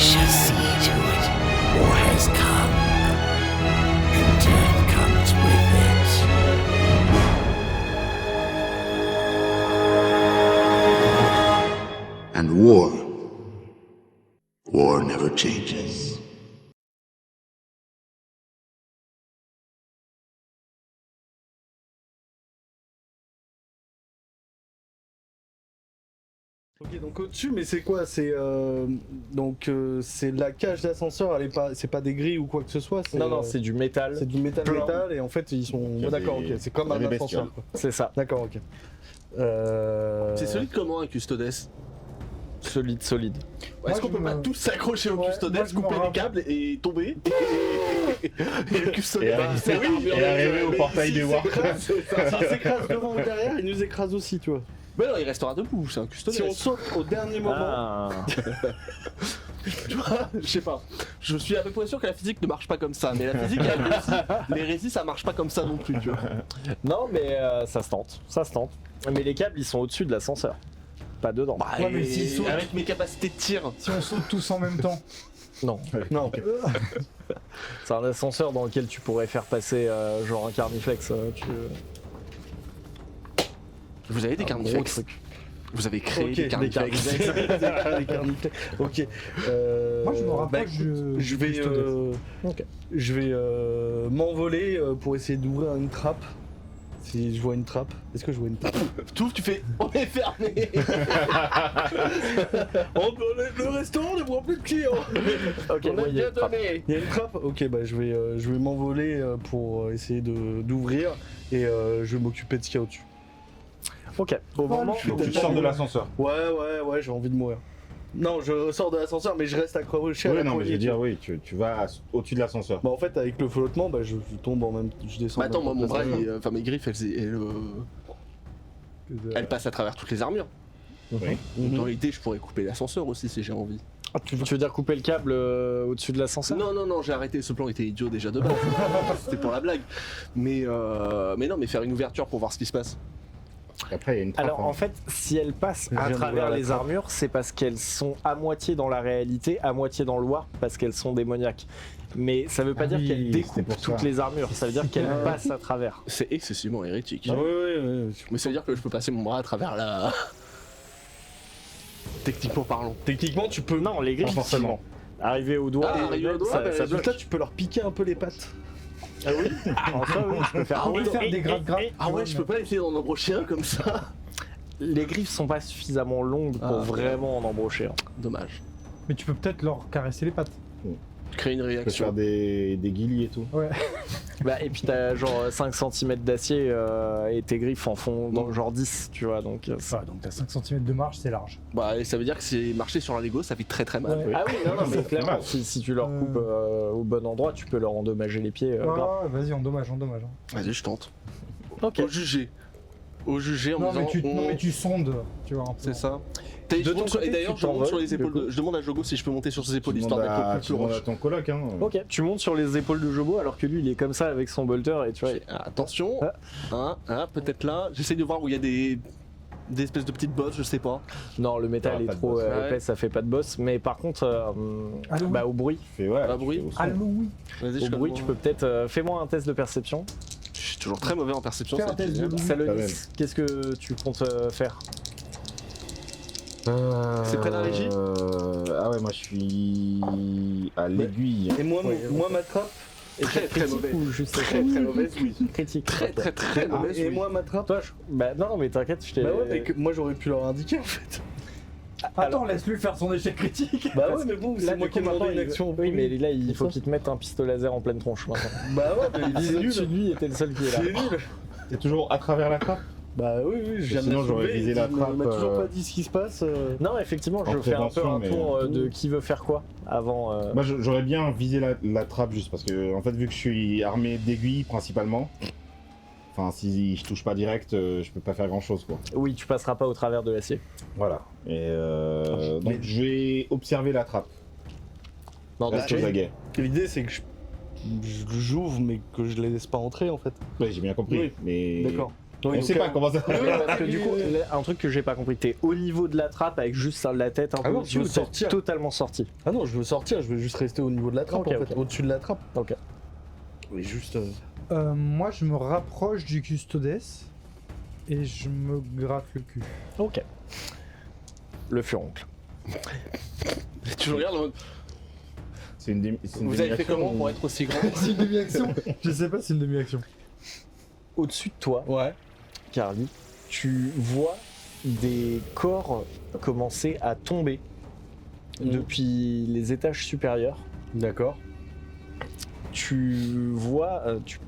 shall see to it. War has come, and death comes with it. And war never changes. Ok, donc au-dessus, mais c'est quoi? C'est c'est la cage d'ascenseur, c'est pas des grilles ou quoi que ce soit. Non, c'est du métal. C'est du métal et en fait ils sont. Il y a D'accord, des- ok, c'est comme il y a un des ascenseur. bestioles. Quoi. C'est ça. D'accord, ok. C'est solide comment un custodes? Solide. Est-ce qu'on peut pas tous s'accrocher au custodes, couper les câbles et tomber et le custodes Et arriver au portail des Warp. S'il s'écrase devant ou derrière, il nous écrase aussi, tu vois. Mais non, il restera debout, c'est un custodes. Si on saute au dernier moment. Ah. Tu vois, je sais pas. Je suis à peu près sûr que la physique ne marche pas comme ça, mais la physique, les résis, ça marche pas comme ça non plus, tu vois. Non, mais ça se tente. Mais les câbles, ils sont au-dessus de l'ascenseur. Pas dedans. Bah, Ouais, mais s'ils sautent- avec mes capacités de tir. Si on saute tous en même temps. Non. Non, ok. C'est un ascenseur dans lequel tu pourrais faire passer genre un carniflex. Vous avez des Un gros carniflex. truc. Vous avez créé Ok, des carniflex. des carniflex. Ok. Moi, je me rapproche je vais, du Custodes. Ok. je vais m'envoler pour essayer d'ouvrir une trappe. Si je vois une trappe, est-ce que je vois une trappe? Tu fais, on est fermé. Le restaurant ne voit plus de clients. Ok, On a ouais, il y a bien une trappe. donné. Il y a une trappe. Ok, bah je vais m'envoler pour essayer d'ouvrir et je vais m'occuper de ce qu'il y a au-dessus. Ok. Au moment où Donc tu sors de l'ascenseur. Ouais, j'ai envie de mourir. Non, je sors de l'ascenseur, mais je reste accroché à Oui, la non, mais je poignée, veux dire, tu vois. oui, tu vas au-dessus de l'ascenseur. Bah en fait, avec le flottement, bah je tombe en même temps, je descends. Bah attends, moi, mon bras, il enfin mes griffes, elles passent à travers toutes les armures. Oui. Mhm. Dans l'idée, je pourrais couper l'ascenseur aussi si j'ai envie. tu veux dire couper le câble au-dessus de l'ascenseur? Non, j'ai arrêté. Ce plan était idiot déjà de base. C'était pour la blague. Mais non, mais faire une ouverture pour voir ce qui se passe. Et après, il y a une trappe. Alors hein. en fait, si elles passent Je à viens travers d'ouvrir la les trappe. armures, c'est parce qu'elles sont à moitié dans la réalité, à moitié dans le warp, parce qu'elles sont démoniaques. Mais ça veut pas Ah dire oui, qu'elles c'est découpent pour toutes ça. les armures, ça veut dire qu'elles Ah ouais. passent à travers. C'est excessivement hérétique. Ouais. Mais ça veut dire que je peux passer mon bras à travers la. Techniquement parlant. Techniquement, tu peux. Non, les griffes, Pas forcément. arriver au doigt, Ah, arriver au doigt, bah, ça bloque. Résultat, tu peux leur piquer un peu les pattes. Ah oui. En soi, oui, tu peux faire. On peut faire des gratte-gratte. Ah ouais, je peux pas essayer d'en embrocher un comme ça. Les griffes sont pas suffisamment longues pour Ah. vraiment en embrocher. Hein. Dommage. Mais tu peux peut-être leur caresser les pattes. Créer une Tu peux réaction. faire des guillis et tout. Bah, et puis t'as genre 5 cm d'acier et tes griffes en font genre 10, tu vois. Donc, Ouais, donc t'as 5 cm de marge, c'est large. Bah, et ça veut dire que c'est marcher sur un Lego, ça fait très très mal. Ouais. Ah oui, non, mais C'est clairement, mal. si tu leur coupes au bon endroit, tu peux leur endommager les pieds. grave. Ouais, vas-y, endommage. Hein. Vas-y, je tente. Ok. Au jugé en me Non, disant. mais tu sondes, tu vois. un peu. C'est ça. De ton Et côté, d'ailleurs, tu je monte sur les t'envoles, épaules. Je demande à Jogo si je peux monter sur ses épaules, Tu histoire demandes d'être à, le tu plus demandes à proche. ton coloc. Hein. Ok, tu montes sur les épaules de Jobo alors que lui il est comme ça avec son bolter et tu vois. Attention, peut-être là. J'essaye de voir où il y a des espèces de petites bosses, je sais pas. Non, le métal Ah, est pas de trop boss. épais, ça fait pas de boss. Mais par contre, bah, au bruit, Tu fais ouais. Ah, tu bruit. fais au son. Allô, Vas-y, au je bruit, connais. tu peux peut-être. Fais-moi un test de perception. Je suis toujours très mauvais en perception. Fais un c'est test de génial. bruit. Salonis, qu'est-ce que tu comptes faire? C'est près d'un régie Ah ouais, moi je suis à l'aiguille. Et moi, ma trappe. Très très mauvais. Ou juste Très très mauvaise, oui. critique. Très très très mauvaise. Et oui. moi, ma trappe. Toi, bah non, mais t'inquiète, je t'ai. Bah ouais, mais moi j'aurais pu leur indiquer en fait. Attends, laisse-lui faire son échec critique. Bah ouais, mais bon, c'est moi qui ai demandé une action. Oui, mais là, il C'est faut ça. qu'il te mette un pistolet laser en pleine tronche. maintenant. Bah ouais, mais Ah, c'est nul. au-dessus de lui était le seul qui est là. C'est nul. T'es toujours à travers la trappe. Bah oui, je viens de Sinon, la j'aurais soulever, visé la il trappe, m'a toujours pas dit ce qui se passe. Non, effectivement, je En fais un peu prévention, un mais- tour de qui veut faire quoi avant. Moi j'aurais bien visé la trappe juste parce que en fait vu que je suis armé d'aiguilles principalement, enfin si je touche pas direct, je peux pas faire grand chose quoi. Oui, tu passeras pas au travers de l'acier. Voilà. Et donc je vais observer la trappe. Non, Reste donc, aux aguets. L'idée c'est que j'ouvre mais que je les laisse pas entrer en fait. Ouais, j'ai bien compris. Oui. Mais D'accord. Oui, On sait pas comment ça. Parce que du coup, un truc que j'ai pas compris, t'es au niveau de la trappe avec juste la tête un Ah peu, non, tu veux ou t'es sortir. totalement sorti. Ah non, je veux sortir, je veux juste rester au niveau de la trappe Ok, en fait, ok. au-dessus de la trappe. Ok. Oui, juste. Moi, je me rapproche du custodes et je me gratte le cul. Ok. Le furoncle. Tu le regardes en mode. C'est une Vous avez fait demi-action comment ou- pour être aussi grand C'est une demi-action. Je sais pas, c'est une demi-action. Au-dessus de toi, Ouais. Carly, tu vois des corps commencer à tomber depuis les étages supérieurs. D'accord. Tu vois, tu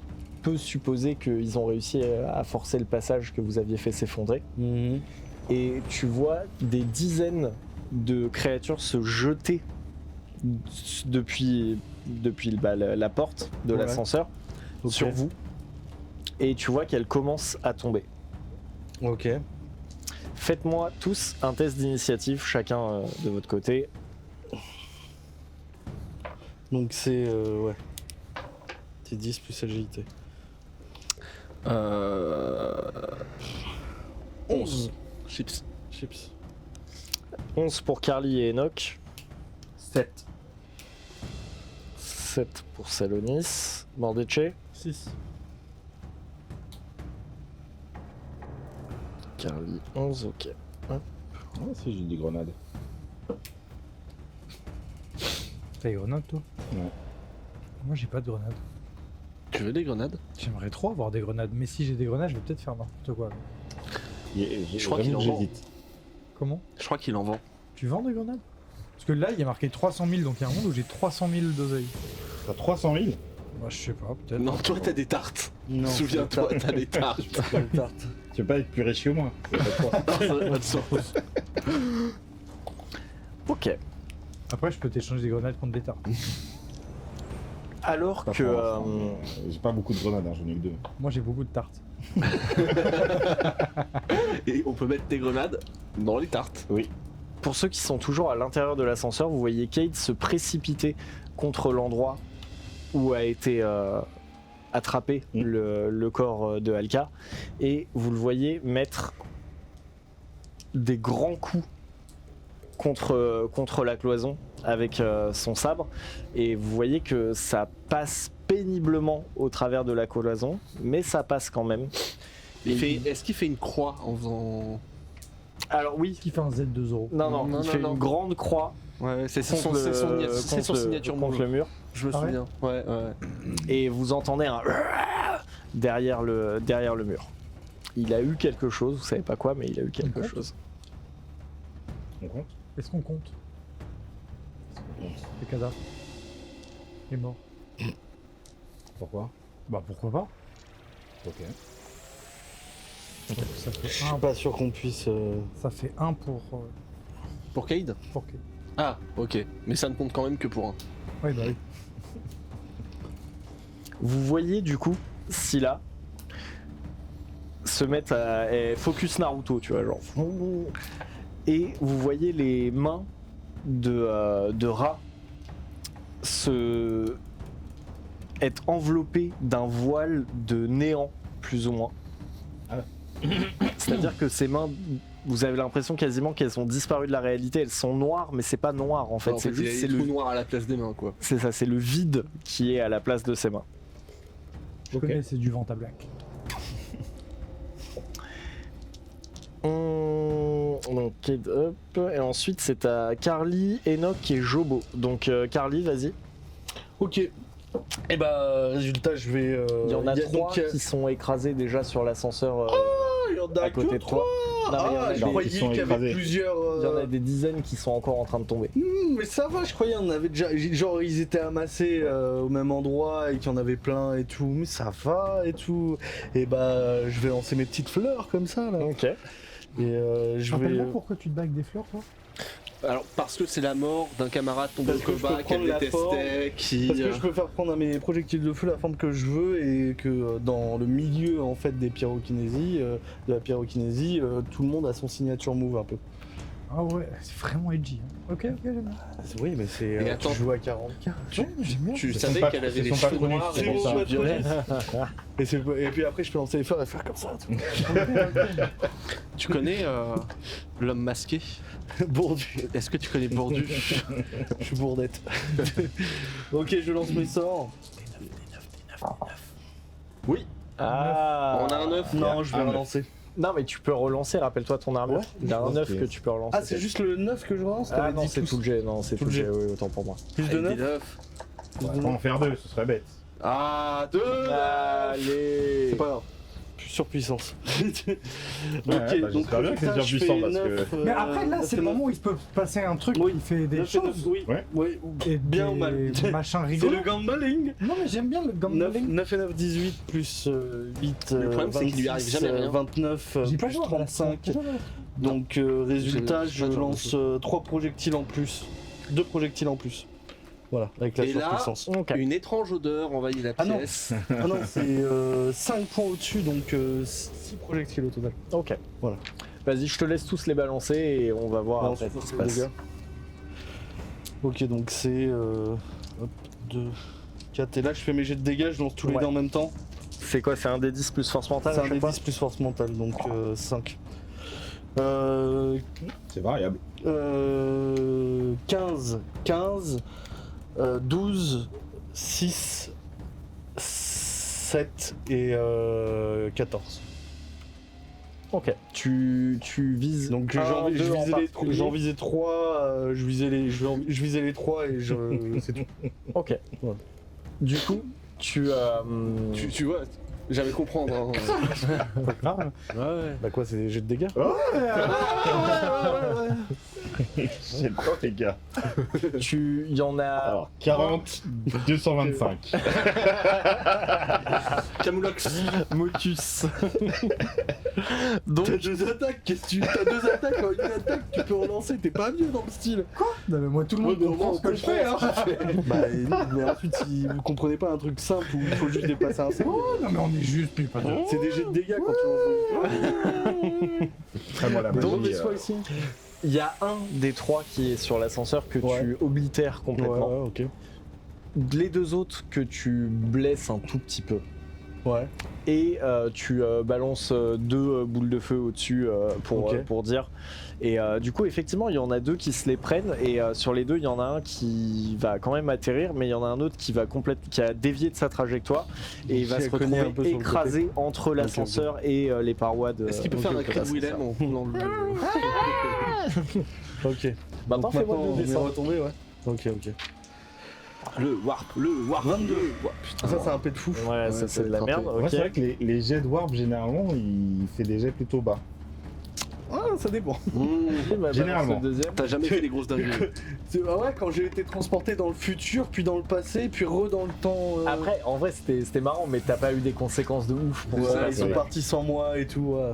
peux supposer qu'ils ont réussi à forcer le passage que vous aviez fait s'effondrer. Mhm. Et tu vois des dizaines de créatures se jeter depuis la porte de Ouais. l'ascenseur Ok. sur vous. Et tu vois qu'elles commencent à tomber. Ok. Faites-moi tous un test d'initiative, chacun de votre côté. Donc c'est. Ouais. C'est 10 plus agilité. 11. Chips. Chips. 11 pour Carly et Enoch. 7. 7 pour Salonis. Mordeche. 6. Carly 11, ok. Ah, si, j'ai des grenades. T'as des grenades, toi? Ouais. Moi, j'ai pas de grenades. Tu veux des grenades? J'aimerais trop avoir des grenades, mais si j'ai des grenades, je vais peut-être faire n'importe quoi. Je crois qu'il en vend. j'hésite. Comment? Je crois qu'il en vend. Tu vends des grenades? Parce que là, il y a marqué 300 000, donc il y a un monde où j'ai 300 000 d'oseille. T'as 300 000? Bah, je sais pas, peut-être. Non, toi t'as des tartes. Non. Souviens-toi, t'as des tartes. c'est une tarte. Tu veux pas être plus riche que moi? C'est pas toi. Ça n'a pas de sens. Ok. Après, je peux t'échanger des grenades contre des tartes. Alors Pas que... pour l'instant. J'ai pas beaucoup de grenades, hein, j'en ai que 2. Moi, j'ai beaucoup de tartes. Et on peut mettre des grenades dans les tartes. Pour ceux qui sont toujours à l'intérieur de l'ascenseur, vous voyez Kate se précipiter contre l'endroit où a été attrapé le corps de Alka. Et vous le voyez mettre des grands coups contre la cloison avec son sabre. Et vous voyez que ça passe péniblement au travers de la cloison, mais ça passe quand même. Est-ce qu'il fait une croix en faisant. Alors oui, Qui fait un Z2 €. non, Non, il non, fait non. une grande croix Ouais, c'est son, contre c'est son, le- c'est contre son le- signature contre move. le mur. Je me Ah ouais souviens. Ouais. Et vous entendez un derrière le mur. Il a eu quelque chose, vous savez pas quoi, mais il a eu quelque compte chose. On compte? Est-ce qu'on compte? Les cadavres. Il est mort. Pourquoi? Bah, pourquoi pas? Ok. Ça fait Je suis un, pas sûr qu'on puisse. ça fait un pour Cade que. Ah, ok. Mais ça ne compte quand même que pour un. Oui, bah oui. Vous voyez du coup Scylla se mettre à focus Naruto, tu vois, genre. Et vous voyez les mains de Ra être enveloppées d'un voile de néant, plus ou moins. Ah. C'est-à-dire que ces mains, vous avez l'impression quasiment qu'elles ont disparu de la réalité. Elles sont noires, mais c'est pas noir en fait. En fait, C'est il y a juste des trous noirs à la place des mains, quoi. c'est ça, c'est le vide qui est à la place de ses mains. Je connais, c'est du Vanta Black. Donc, hop, et ensuite c'est à Carly, Enoch et Jobo. Donc Carly, vas-y. Ok. Et bah, résultat, je vais. Il y en a 3 donc, qui sont écrasés déjà sur l'ascenseur il y en a à côté que de toi. Non, mais il y en a Ah, des- je croyais qui sont qu'il y avait écrasés. plusieurs. il y en a des dizaines qui sont encore en train de tomber. Mais ça va, je croyais, on avait déjà. Genre, ils étaient amassés au même endroit et qu'il y en avait plein et tout. Mais ça va et tout. Et bah, je vais lancer mes petites fleurs comme ça là. Ok. Et je vais. Rappelle-moi pourquoi tu te bagues des fleurs, toi? Alors, parce que c'est la mort d'un camarade tombé au Parce que je peux combat qu'elle prendre la détestait, qui. Parce que je peux faire prendre à mes projectiles de feu la forme que je veux et que dans le milieu en fait des pyrokinésies, de la pyrokinésie, tout le monde a son signature move un peu. Ah ouais, c'est vraiment edgy. Hein. Ok, j'aime bien. Oui, mais c'est. Et attends. Tu joues à 40K. Ouais, j'aime bien. Tu Ils savais sont pas- qu'elle avait ils les sont pas cheveux connus, noirs c'est et pour ça. les yeux violets. Et puis après, je peux lancer les fleurs et faire comme ça. tout. Tu connais l'homme masqué? Bourdu. Est-ce que tu connais Bourdu? Je suis bourdette. Ok, je lance mes sorts. Oui. Ah. On a un 9. Non, je vais Ah, relancer. Non, mais tu peux relancer, rappelle-toi ton armure. Ouais. Il y a un pense 9 que- que tu peux relancer. Ah, c'est juste le 9 que je relance? Ah T'avais non, dit c'est plus- tout le jet, non, c'est tout tout le le jet, jet. oui, autant pour moi. Plus de 9? 9. On va pas en faire 2, ce serait bête. Ah, 2. Allez. C'est pas grave. Surpuissance. Ouais, Ok, bah, donc j'espère bien que c'est résultat, je surpuissant, fais parce que- 9, Mais après, là, c'est le moment où il peut passer un truc qui fait des choses. Oui, Ouais. oui, Et bien ou mal. Machin C'est rigolo. le gambling. Non, mais j'aime bien le 9, gambling. 9 et 9, 18 plus 8, Le problème, c'est qu'il lui arrive jamais rien. 29 J'ai pas plus joué à 35. Donc résultat, je lance 3 projectiles en plus. 2 projectiles en plus. Voilà, avec la Et là, surpuissance. Ok. Une étrange odeur envahit la Ah non. pièce. Ah non, c'est 5 points au-dessus, donc 6 projectiles au total. Ok. Voilà. Vas-y, je te laisse tous les balancer et on va voir Non, après c'est ce qui se pas passe. les gars. Ok, donc c'est 2, 4. Et là, je fais mes jets de dégâts, je lance tous les Ouais. deux en même temps. C'est quoi? C'est un des 10 plus force mentale C'est à un chaque des fois 10 plus force mentale, donc 5. C'est variable. 15, 12, 6, 7 et 14. Ok. Tu vises. Donc un, j'en deux en particulier. j'en visais 3, je visais les 3 et c'est tout. Ok. Ouais. Du coup, tu. Tu vois, j'avais comprendre. Hein. Pas grave. Ouais. Bah quoi, c'est des jets de dégâts? C'est pas les gars. Il y en a. Alors, 40, 225. Camoulox. Motus. Donc, T'as 2 attaques, t'as 2 attaques, une attaque, tu peux relancer, t'es pas vieux dans le style. Non, mais moi, tout le monde Ouais, mais comprend au ce que je fais. Hein. Bah non, mais ensuite, si vous comprenez pas un truc simple où il faut juste déplacer un cerveau, Oh, non, mais on est juste plus pas de. c'est des jets de dégâts quand tu Après, moi, la donc, magie, il y a un des 3 qui est sur l'ascenseur que Ouais. tu oblitères complètement. Ouais, ok. Les 2 autres que tu blesses un tout petit peu. Ouais. Et tu balances 2 boules de feu au-dessus Ok. pour dire. Et du coup, effectivement, il y en a 2 qui se les prennent. Et sur les 2, il y en a un qui va quand même atterrir, mais il y en a un autre qui a dévié de sa trajectoire. Et il va Qui se a cogné un peu retrouver sur le écrasé entre l'ascenseur et les parois de. Est-ce qu'il peut ok, faire un ok, cri de c'est Willem en roulant le. Ok. Maintenant, Donc fais-moi maintenant, le on est dessin. retombé, ouais. Ok. Le warp, 22. Putain. Ça, c'est un pet de fou. Ouais, ça c'est de la merde. Ouais, Ok. c'est vrai que les jets de warp, généralement, il fait des jets plutôt bas. Ah, ça dépend. Ok, bah, Généralement. balance le deuxième. T'as jamais fait des grosses dingueries. Ah ouais, quand j'ai été transporté dans le futur, puis dans le passé, puis dans le temps. Après, en vrai, c'était marrant, mais t'as pas eu des conséquences de ouf pour Ouais, ça. ils sont ouais. partis sans moi et tout. Ouais.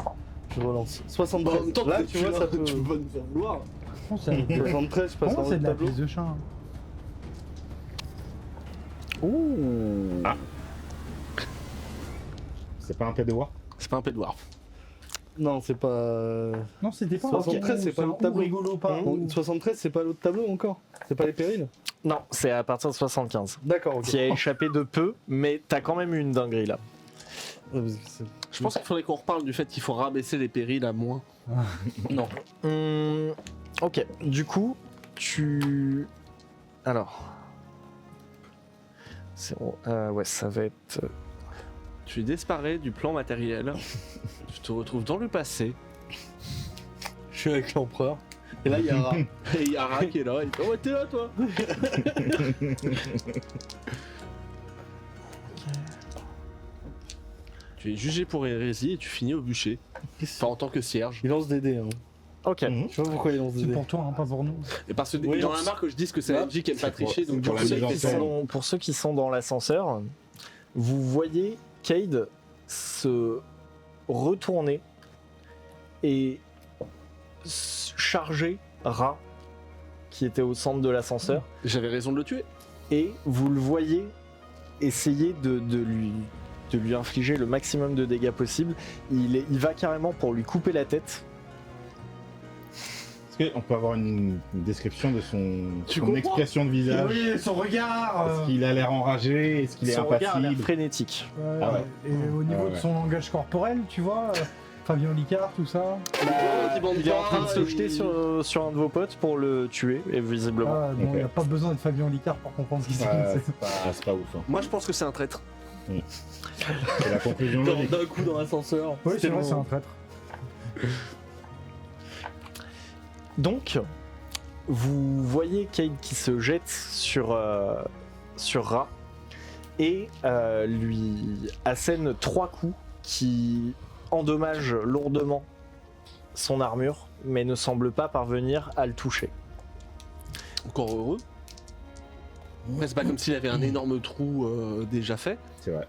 Je relance. 73. En même temps, Là, tu tu vois, ça peut. tu peux nous faire vouloir. Oh, c'est 73, je passe Comment dans c'est le de la tableau. prise de chat. Hein. Ouh. C'est pas un pet de warp. C'est pas un pet de warp. Non, c'est pas. Non, c'était pas 73, c'est pas le tableau. rigolo pas. Bon, 73, c'est pas l'autre tableau encore. C'est pas les périls. Non, c'est à partir de 75. D'accord, ok. Qui a échappé de peu, mais t'as quand même eu une dinguerie là. Je pense qu'il faudrait qu'on reparle du fait qu'il faut rabaisser les périls à moins. Non. Ok, du coup, alors. C'est bon. Ouais, ça va être. Tu disparais du plan matériel. Tu te retrouves dans le passé. Je suis avec l'empereur. Et là, il y a Ra. Et il y a Ra qui est là. Il fait ouais, t'es là toi. Tu es jugé pour hérésie et tu finis au bûcher. Enfin, en tant que cierge. Il lance des dés. Hein. Ok. Je sais pas pourquoi il lance des C'est dés. pour toi, hein, pas pour nous. Et parce que Oui, il en non, a marre que je dise que c'est la MJ qui aime pas tricher. Donc pour du la coup, mise en c'est- scène. Pour ceux qui sont dans l'ascenseur, vous voyez Cade se retourner et charger Ra, qui était au centre de l'ascenseur, J'avais raison de le tuer. et vous le voyez essayer de lui infliger le maximum de dégâts possible. Il va carrément pour lui couper la tête. qu'on peut avoir une description de son comprends expression de visage? Oui, son regard. Est-ce qu'il a l'air enragé? Est-ce qu'il est Son regard a l'air impassible? frénétique. Ah ouais. Et au niveau Ah de ouais. son langage corporel, tu vois, Fabien Licard, tout ça. Il est en train de se jeter sur un de vos potes pour le tuer, et visiblement. Ah, bon, il Ok. n'y a pas besoin de Fabien Licard pour comprendre ce qui s'est Ouais, passé. c'est pas ouf. Hein. Moi, je pense que c'est un traître. C'est la conclusion logique. D'un coup dans l'ascenseur. Oui, c'est vrai, c'est un traître. Donc, vous voyez Cade qui se jette sur Ra et lui assène 3 coups qui endommagent lourdement son armure, mais ne semblent pas parvenir à le toucher. Encore heureux. Ouais, c'est pas comme s'il avait un énorme trou déjà fait. C'est vrai.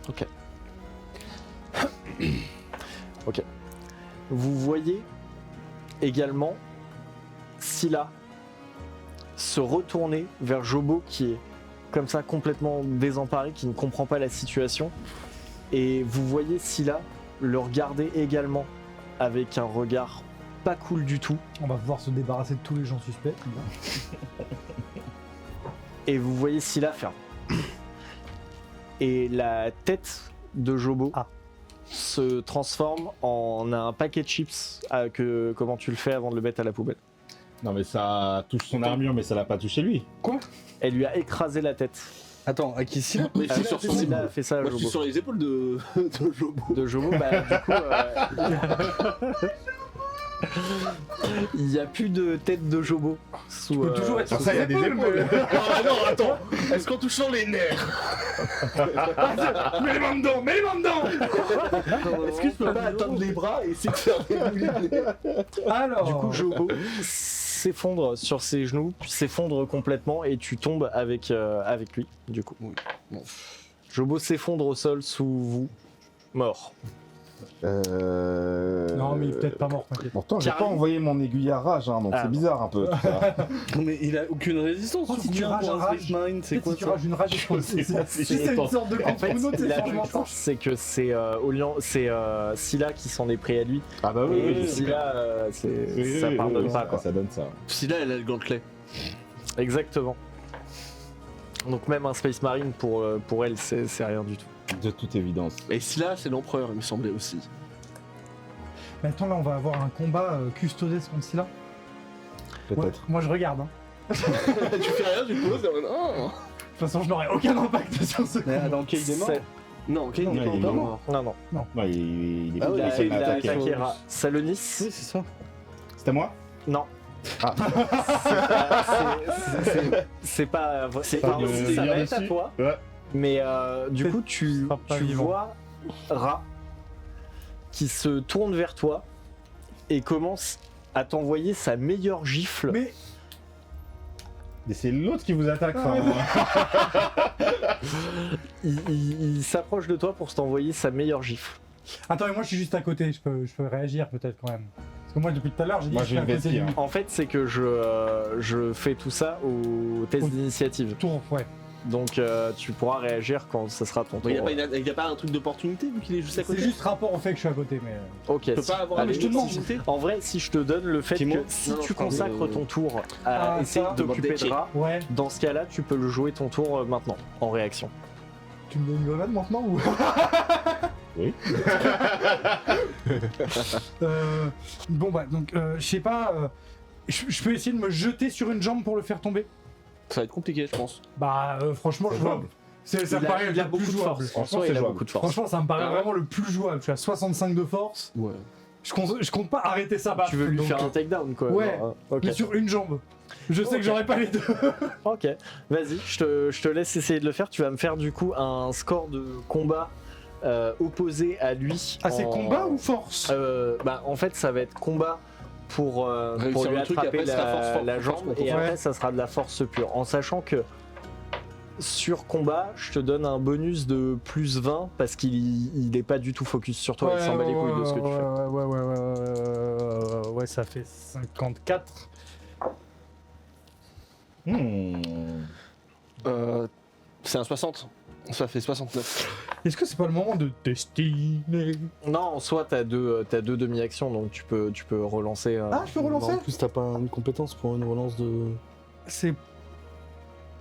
Ok. Ok. Vous voyez également Scylla se retourner vers Jobo qui est comme ça complètement désemparé, qui ne comprend pas la situation. Et vous voyez Scylla le regarder également avec un regard pas cool du tout. On va pouvoir se débarrasser de tous les gens suspects. Et vous voyez Scylla faire. Et la tête de Jobo se transforme en un paquet de chips. Comment tu le fais avant de le mettre à la poubelle? Non mais ça touche son armure, mais ça l'a pas touché lui. Elle lui a écrasé la tête. Attends, à qui Scylla? Mais je suis sur son Scylla a fait ça à Moi, je suis Jobo. sur les épaules de Jobo. De Jobo, bah du coup... il n'y a plus de tête de Jobo. Sous, peut toujours être Pour ça, il y a des épaules. Ah non, attends. Est-ce qu'en touchant les nerfs? Mets les mains dedans, mets les mains dedans. Est-ce que je peux pas atteindre les bras et essayer de faire débouler? Alors, Du coup, Jobo s'effondre sur ses genoux, puis s'effondre complètement et tu tombes avec lui, du coup. Oui. Bon. Jobo s'effondre au sol sous vous, mort. non, mais il est peut-être pas mort, t'inquiète. Pourtant, j'ai pas Carrément. envoyé mon aiguille à rage, hein, donc Ah, c'est non. bizarre un peu. Tout ça. Mais il a aucune résistance. Oh, si tu combien rages pour un un rage, Space Marine, c'est Peut-être quoi si tu ça? rages une rage, sais c'est pas. une sorte de En fait, contre c'est la changement de différence, c'est que c'est Scylla qui s'en est pris à lui. Ah bah oui, Et oui. Scylla, Oui, ça oui, pardonne oui, pas, quoi. Ça donne ça. Si là, elle a le gantelet. Exactement. Donc même un Space Marine pour elle, c'est rien du tout. De toute évidence. Et si là, c'est l'empereur, il me semblait aussi. Mais attends, là, on va avoir un combat Custodes contre Scylla. Peut-être. Moi, je regarde. Hein. Tu fais rien, tu te poses, et on... De toute façon, je n'aurai aucun impact sur ce Mais combat. attends, Cade est mort. C'est- Non, ok, Non, il est il est pas mort. mort. Non. Ouais, il est Ah oui, Il a, personne il n'a a attaqué. attaqué Salonis. Oui, c'est ça. C'était moi? Non. Ah. C'est pas. C'est enfin, pas de ça va venir être à dessus. toi. Ouais. Mais du coup, tu sera pas vivant. vois Ra qui se tourne vers toi et commence à t'envoyer sa meilleure gifle. Mais Et c'est l'autre qui vous attaque. Ah, enfin, Il s'approche de toi pour t'envoyer sa meilleure gifle. attends, mais moi, je suis juste à côté. Je peux réagir peut-être quand même. Parce que moi, depuis tout à l'heure, j'ai dit Moi, que j'ai je suis une à côté vestie, du hein. En fait, c'est que je fais tout ça au test Au- d'initiative. tour. Ouais. Donc tu pourras réagir quand ce sera ton tour. Mais il n'y a pas un truc d'opportunité vu qu'il est juste à C'est côté. juste rapport au fait que je suis à côté, mais. Ok. Tu peux pas avoir Allez, un je te demande. opportunité. En vrai, si je te donne le fait Dis-moi. que si Non, non, tu je parle consacres de- ton tour à Ah, essayer ça, de t'occuper de Bandetti. Ra, Ouais. dans ce cas-là, tu peux le jouer ton tour maintenant, en réaction. Tu me donnes une grenade maintenant ou Oui. Bon bah donc je sais pas. Je peux essayer de me jeter sur une jambe pour le faire tomber. Ça va être compliqué, je pense. Bah franchement C'est je vois. jouable. Ça me Il a paraît le beaucoup plus de jouable. force. En Franchement, soi, c'est il a jouable. beaucoup de force. Franchement ça me paraît Ah ouais. vraiment le plus jouable. Je suis à 65 de force. Ouais. Je compte pas arrêter ça. Tu veux lui donc, faire un takedown, quoi. ouais. genre, ok. mais sur une jambe. Je sais Ok. que j'aurais pas les deux. Ok, vas-y, je te laisse essayer de le faire. Tu vas me faire du coup un score de combat opposé à lui. Ah c'est en- combat ou force Bah, en fait, ça va être combat pour Réussir lui le truc, attraper après, c'est la force, la force jambe, contre et force. après, Ouais. ça sera de la force pure. En sachant que sur combat, je te donne un bonus de plus 20 parce qu'il est pas du tout focus sur toi, il s'en bat les couilles de ce que tu fais. Ouais, ça fait 54. Hmm. C'est un 60. Ça fait 69. Est-ce que c'est pas le moment de destiner? Non, en soi, t'as deux demi-actions, donc tu peux relancer. Ah, je peux relancer? En plus, t'as pas une compétence pour une relance de. C'est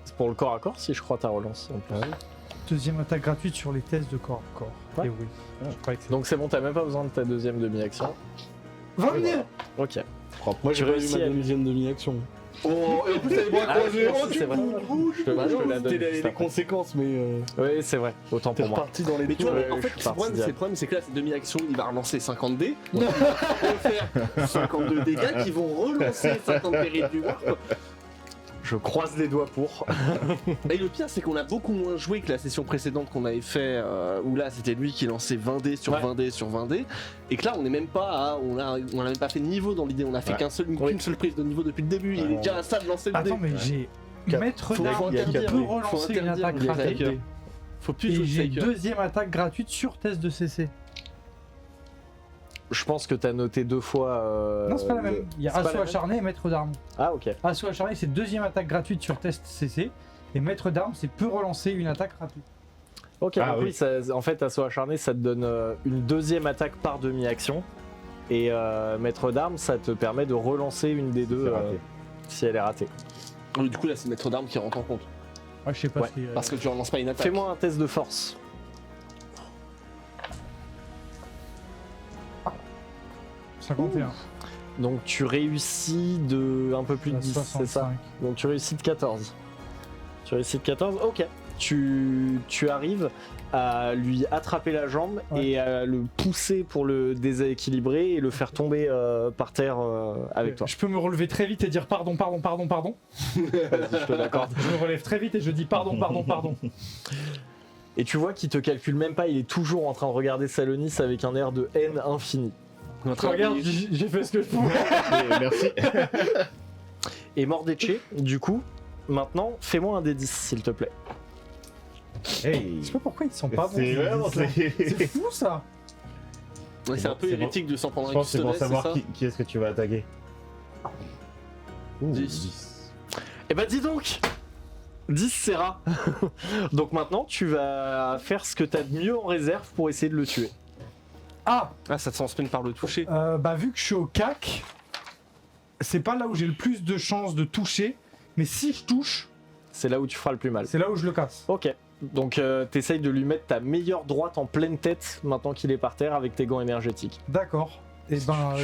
C'est pour le corps à corps, si je crois, ta relance. En plus. deuxième attaque gratuite sur les tests de corps à corps. Ouais. Et oui. Je croyais que Donc c'est bon, t'as même pas besoin de ta deuxième demi-action. Va venir. Ok. Moi, j'ai Tu pas eu réussis ma à- deuxième demi-action. Oh, et en plus, t'as les bras Ah, croisés. oui, Oh, c'est tu vrai. bouges. Je te la donne C'était juste les après. conséquences, mais Oui, c'est vrai. Autant t'es pour moi. reparti dans les Mais tu vois, tours. en je fait, suis le parti problème, direct. c'est que là, c'est demi-action, il va relancer 50 dés. Donc, il va refaire 52 dégâts qui vont relancer 50 périls du warp. Je croise les doigts pour. Et le pire, c'est qu'on a beaucoup moins joué que la session précédente qu'on avait fait, où là, c'était lui qui lançait 20 dés sur Ouais. 20 dés sur 20 dés. Et que là, on n'est même pas à. On a même pas fait de niveau dans l'idée, on a fait Ouais. qu'une seule prise de niveau depuis le début. Il est déjà à ça de lancer le dé. Attends, mais j'ai Quatre. maître Faut d'armes qui interdire, peut oui. Faut relancer une interdire attaque les gratuite. attaques. Faut plus Et jouer j'ai Psyker. deuxième attaque gratuite sur test de CC. Je pense que t'as noté deux fois. Non, c'est pas la même. Il y a c'est pas la assaut même acharné et maître d'armes. Ah, ok. Assaut acharné, c'est deuxième attaque gratuite sur test CC. Et maître d'armes, c'est peut relancer une attaque gratuite. Ok, Ah, donc oui. oui, en fait, assaut acharné, ça te donne une deuxième attaque par demi-action. Et maître d'armes, ça te permet de relancer une des deux C'est raté. si elle est ratée. Du coup, là, c'est maître d'armes qui rentre en compte. Ouais, je sais pas Ouais, si. Parce que tu relances pas une attaque. Fais-moi un test de force. 51. Donc tu réussis de un peu plus de 10, c'est 65. ça? Donc tu réussis de 14. Tu réussis de 14, ok. Tu arrives à lui attraper la jambe Ouais. et à le pousser pour le déséquilibrer et le faire tomber par terre avec toi. Je peux me relever très vite et dire pardon. Vas-y, je te l'accorde. Je me relève très vite et je dis pardon. Et tu vois qu'il te calcule même pas, il est toujours en train de regarder Salonis avec un air de haine infinie. Regarde, j'ai fait ce que je pouvais. Merci. Et Mordeche, du coup, maintenant, fais-moi un D10 s'il te plaît. Hey. Je sais pas pourquoi ils sont pas bons. C'est ces vraiment, indices-là. c'est. C'est fou ça. Ouais, c'est un peu C'est bon. hérétique de s'en prendre Je un pense que c'est pour pistolet, c'est savoir ça qui est-ce que tu vas attaquer. Ouh, 10. Eh ben dis donc 10 c'est rare. Donc maintenant tu vas faire ce que t'as de mieux en réserve pour essayer de le tuer. Ah, Ah, ça te s'en par le toucher. bah vu que je suis au cac, c'est pas là où j'ai le plus de chances de toucher, mais si je touche, C'est là où tu feras le plus mal. c'est là où je le casse. Ok. Donc t'essayes de lui mettre ta meilleure droite en pleine tête maintenant qu'il est par terre avec tes gants énergétiques. D'accord. Et ben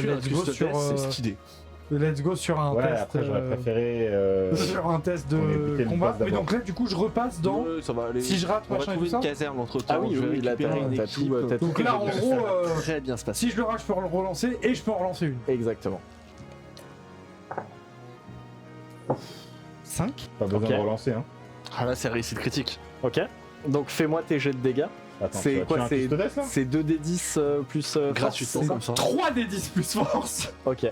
let's go sur un Ouais, test. après j'aurais préféré. Sur un test on de écoutait une combat. passe Mais d'abord. donc là du coup je repasse dans. Ça va aller. Si je rate On va machin et trouver tout ça. une caserne entre temps. Ah oui, je vais oui, là, récupérer t'as une tout, équipe. t'as tout. Donc là en gros, Très bien se passer. si je le rate, je peux le relancer et je peux en relancer une. Exactement. 5. Pas besoin Ok. de relancer, hein. Ah là, c'est réussite critique. Ok. Donc fais-moi tes jets de dégâts. Attends, C'est tu vas quoi, tuer un c'est- Custodes, là C'est 2d10 plus Gratuitement force, comme ça. 3 des 10 plus force. Ok.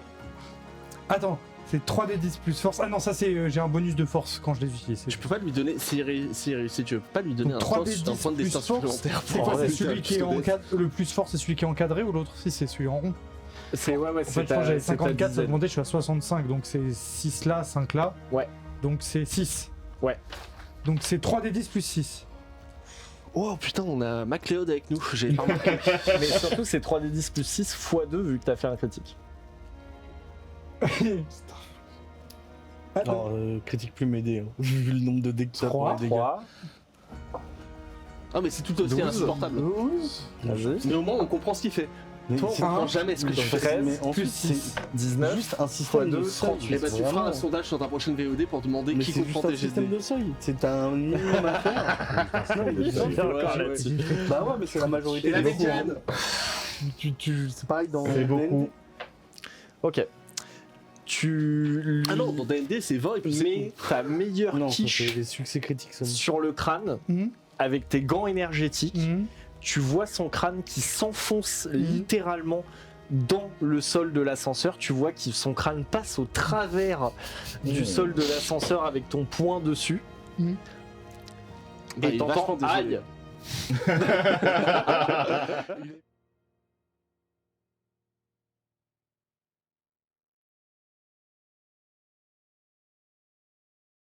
Attends, c'est 3 des 10 plus force. Ah non, ça c'est j'ai un bonus de force quand je les utilise. Tu peux pas lui donner, s'il réussit, tu peux pas lui donner Donc, un 3 point des un 10 point de plus distance force. supplémentaire C'est pour quoi, c'est arrêter celui un qui est en pistolet. le plus fort, c'est celui qui est encadré ou l'autre? Si, c'est celui en rond. C'est ouais, En fait, je crois que j'avais 54, ça augmentait, je suis à 65, donc c'est 6 là, 5 là. Ouais. Donc c'est 6. Ouais. Donc c'est 3 des 10 plus 6. Oh putain, on a MacLeod avec nous. J'ai pas remarqué. Mais surtout c'est 3d10 plus 6 x 2 vu que t'as fait un critique. Alors, critique plus m'aider, hein. Vu le nombre de dés que ça pour les dégâts. 3. Ah, mais c'est tout aussi 12. insupportable. Vas-y. Mais au moins, on comprend ce qu'il fait. Mais Toi, on c'est- comprend jamais ce que tu fais. 13 mais ensuite, plus c'est 6. 19. juste un système fois de deux, seuil. 38. Et bah, tu feras un sondage sur ta prochaine VOD pour demander Mais qui c'est comprend juste un tes système GD. de seuil. C'est un minimum à faire. Bah ouais, mais c'est la majorité Et la des gens. médiane. C'est pareil dans C'est beaucoup. Ok. Tu lui Ah non, dans D&D, c'est 20 et puis mets ta meilleure Non, ça, c'est quiche des succès critiques seulement. sur le crâne Mhm. avec tes gants énergétiques. Mhm. Tu vois son crâne qui s'enfonce littéralement dans le sol de l'ascenseur. Tu vois que son crâne passe au travers du sol de l'ascenseur avec ton poing dessus. Bah, Et il est t'entends vachement désolé. aïe.